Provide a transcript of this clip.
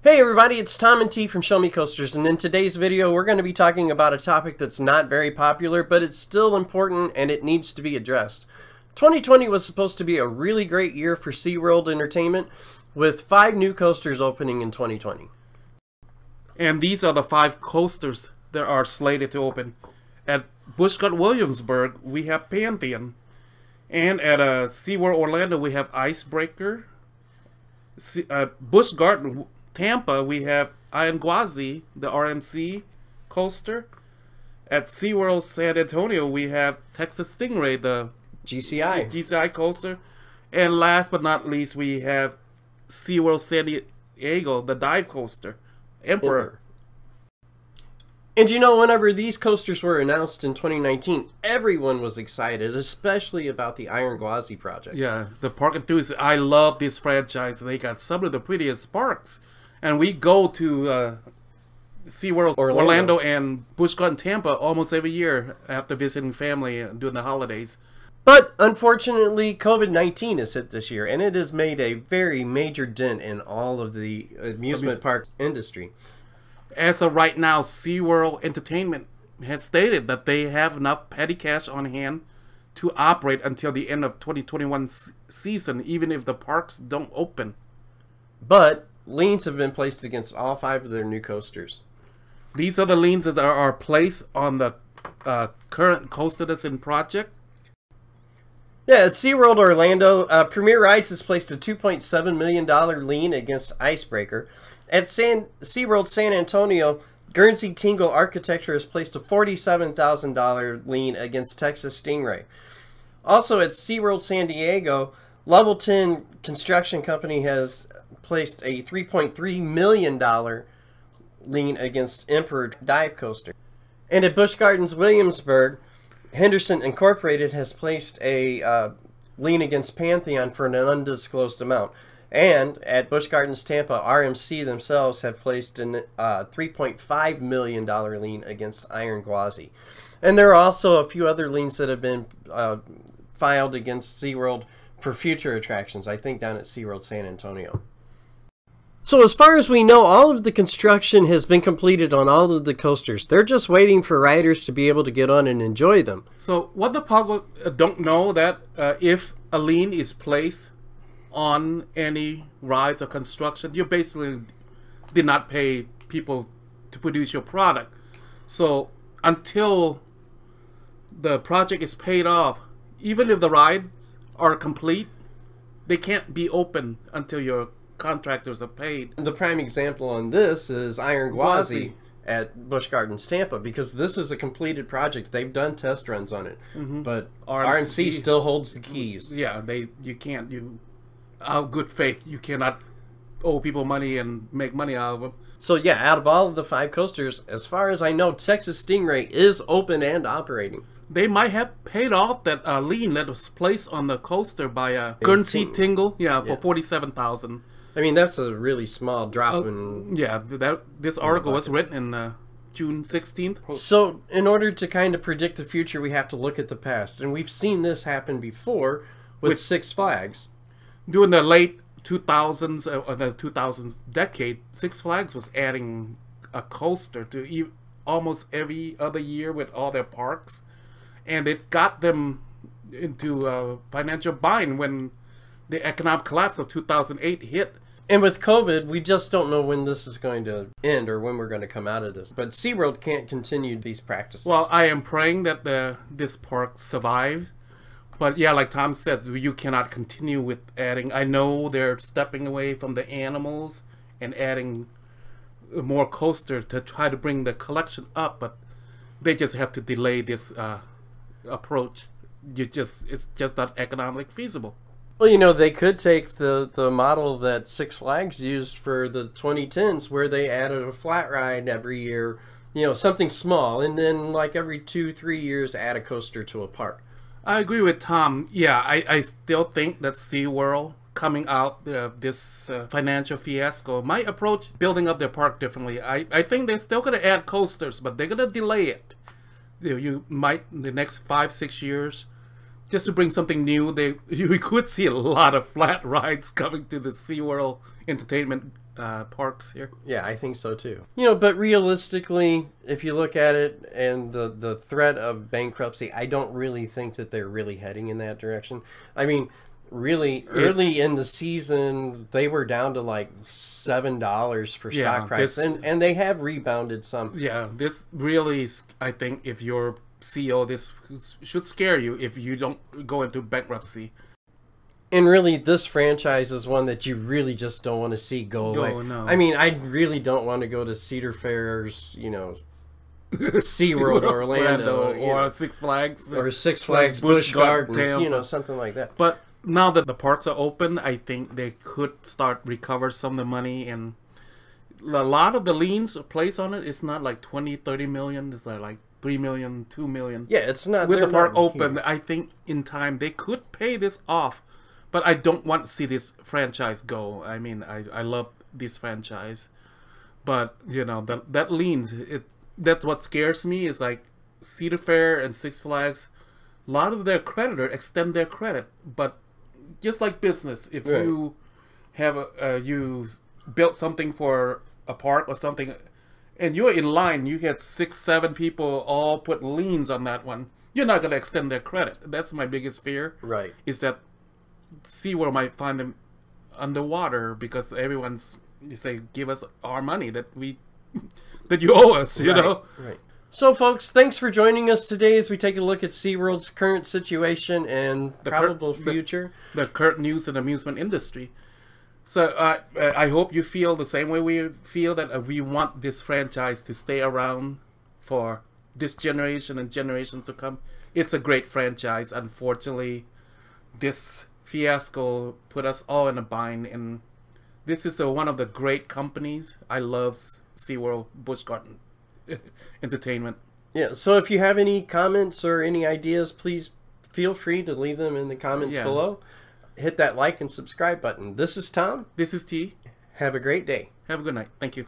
Hey everybody, it's Tom and T from Show Me Coasters, and in today's video we're going to be talking about a topic that's not very popular, but it's still important and it needs to be addressed. 2020 was supposed to be a really great year for SeaWorld Entertainment, with 5 new coasters opening in 2020. And these are the 5 coasters that are slated to open. At Busch Williamsburg, we have Pantheon. And at SeaWorld Orlando, we have Icebreaker. Busch Garden Tampa, we have Gwazi, the RMC coaster. At SeaWorld San Antonio, we have Texas Stingray, the GCI coaster. And last but not least, we have SeaWorld San Diego, the dive coaster, Emperor. And you know, whenever these coasters were announced in 2019, everyone was excited, especially about the Gwazi project. Yeah, the park enthusiasts. I love this franchise. They got some of the prettiest parks. And we go to SeaWorld Orlando and Busch Garden Tampa almost every year after visiting family during the holidays. But unfortunately, COVID-19 has hit this year, and it has made a very major dent in all of the amusement park industry. As of right now, SeaWorld Entertainment has stated that they have enough petty cash on hand to operate until the end of 2021 season, even if the parks don't open. But liens have been placed against all 5 of their new coasters. These are the liens that are placed on the current coaster that's in project. Yeah, at SeaWorld Orlando, Premier Rides has placed a $2.7 million lien against Icebreaker. At SeaWorld San Antonio, Guernsey Tingle Architecture has placed a $47,000 lien against Texas Stingray. Also at SeaWorld San Diego, Level 10 Construction Company has placed a $3.3 million lien against Emperor Dive Coaster. And at Busch Gardens Williamsburg, Henderson Incorporated has placed a lien against Pantheon for an undisclosed amount. And at Busch Gardens Tampa, RMC themselves have placed a $3.5 million lien against Gwazi. And there are also a few other liens that have been filed against SeaWorld for future attractions, I think down at SeaWorld San Antonio. So as far as we know, all of the construction has been completed on all of the coasters. They're just waiting for riders to be able to get on and enjoy them. So what the public don't know that if a lien is placed on any rides or construction, you basically did not pay people to produce your product. So until the project is paid off, even if the rides are complete, they can't be open until your contractors are paid. The prime example on this is Gwazi at Busch Gardens Tampa, because this is a completed project. They've done test runs on it, but RMC still holds the keys. Yeah, out of good faith, you cannot owe people money and make money out of them. So yeah, out of all of the 5 coasters, as far as I know, Texas Stingray is open and operating. They might have paid off that lien that was placed on the coaster by Guernsey Tingle, for $47,000. I mean, that's a really small drop in... Yeah, this article was written in June 16th. So, in order to kind of predict the future, we have to look at the past. And we've seen this happen before with Six Flags. During the late 2000s, or the 2000s decade, Six Flags was adding a coaster to almost every other year with all their parks. And it got them into a financial bind when the economic collapse of 2008 hit. And with COVID, we just don't know when this is going to end or when we're going to come out of this. But SeaWorld can't continue these practices. Well, I am praying that this park survives. But yeah, like Tom said, you cannot continue with adding. I know they're stepping away from the animals and adding more coaster to try to bring the collection up, but they just have to delay this approach. It's just not economically feasible. Well, you know, they could take the model that Six Flags used for the 2010s, where they added a flat ride every year, you know, something small, and then like every 2-3 years add a coaster to a park. I agree with Tom. Yeah, I still think that SeaWorld coming out this financial fiasco might approach building up their park differently. I think they're still going to add coasters, but they're going to delay it. You might, in the next 5-6 years, just to bring something new. We could see a lot of flat rides coming to the SeaWorld Entertainment parks here. Yeah, I think so too. You know, but realistically, if you look at it and the threat of bankruptcy, I don't really think that they're really heading in that direction. I mean, really, early in the season, they were down to like $7 for stock price, and they have rebounded some. Yeah, this really is, I think, if you're CEO, this should scare you if you don't go into bankruptcy. And really, this franchise is one that you really just don't want to see go away. No. I mean, I really don't want to go to Cedar Fair's, you know, SeaWorld Orlando, or Six Flags. Or Six Flags Busch Gardens, Tampa. you know, something like that. But now that the parks are open, I think they could start recover some of the money. And a lot of the liens placed on it is not like 20, 30 million. It's like 3 million, 2 million. Yeah, it's not. With the park open, huge. I think in time they could pay this off. But I don't want to see this franchise go. I mean, I love this franchise. But, you know, that liens, that's what scares me is like Cedar Fair and Six Flags, a lot of their creditor extend their credit. But just like business, if you have you built something for a park or something, and you're in line, you get 6, 7 people all put liens on that one, you're not going to extend their credit. That's my biggest fear. Right. Is that SeaWorld might find them underwater because everyone's, you say, give us our money that you owe us, you know? Right. So, folks, thanks for joining us today as we take a look at SeaWorld's current situation and the probable future. The current news and amusement industry. So, I hope you feel the same way we feel, that we want this franchise to stay around for this generation and generations to come. It's a great franchise. Unfortunately, this fiasco put us all in a bind, and this is one of the great companies. I love SeaWorld, Busch Garden Entertainment. Yeah, so if you have any comments or any ideas, please feel free to leave them in the comments below. Hit that like and subscribe button. This is Tom. This is T. Have a great day. Have a good night. Thank you.